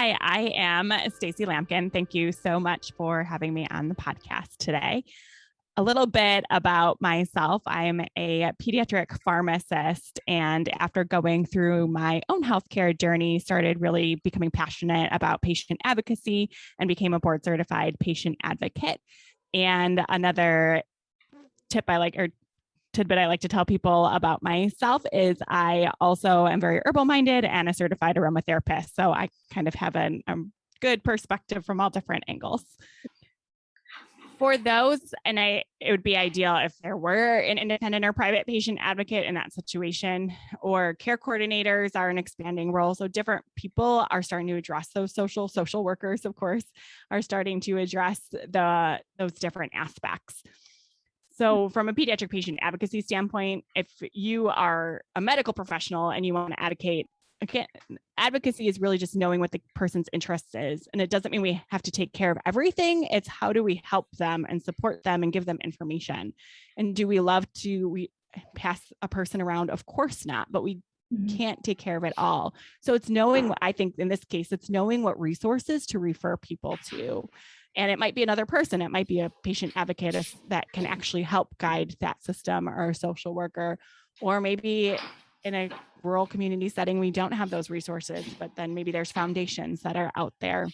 Hi, I am Stacie Lampkin. Thank you so much for having me on the podcast today. A little bit about myself. I'm a pediatric pharmacist, and after going through my own healthcare journey, started really becoming passionate about patient advocacy and became a board certified patient advocate. And another tip I like, or tidbit I like to tell people about myself is I also am very herbal minded and a certified aromatherapist. So I kind of have a good perspective from all different angles. For those, it would be ideal if there were an independent or private patient advocate in that situation, or care coordinators are an expanding role. So different people are starting to address those social workers, of course, are starting to address those different aspects. So from a pediatric patient advocacy standpoint, if you are a medical professional and you want to advocate, again, advocacy is really just knowing what the person's interest is. And it doesn't mean we have to take care of everything. It's how do we help them and support them and give them information? And do we love to pass a person around? Of course not, but we can't take care of it all. So it's knowing, I think in this case, it's knowing what resources to refer people to. And it might be another person. It might be a patient advocate that can actually help guide that system, or a social worker, or maybe in a rural community setting, we don't have those resources, but then maybe there's foundations that are out there,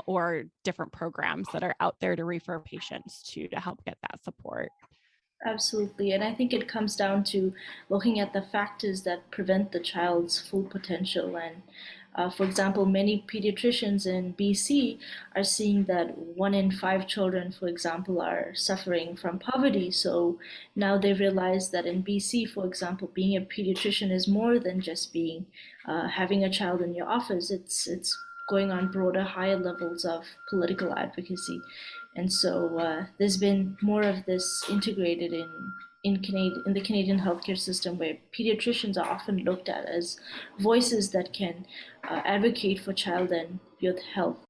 or different programs that are out there to refer patients to help get that support. Absolutely. And I think it comes down to looking at the factors that prevent the child's full potential. And for example, many pediatricians in BC are seeing that 1 in 5 children, for example, are suffering from poverty. So now they realize that in BC, for example, being a pediatrician is more than just being having a child in your office. It's going on broader, higher levels of political advocacy. And so there's been more of this integrated in the Canadian healthcare system, where pediatricians are often looked at as voices that can advocate for child and youth health.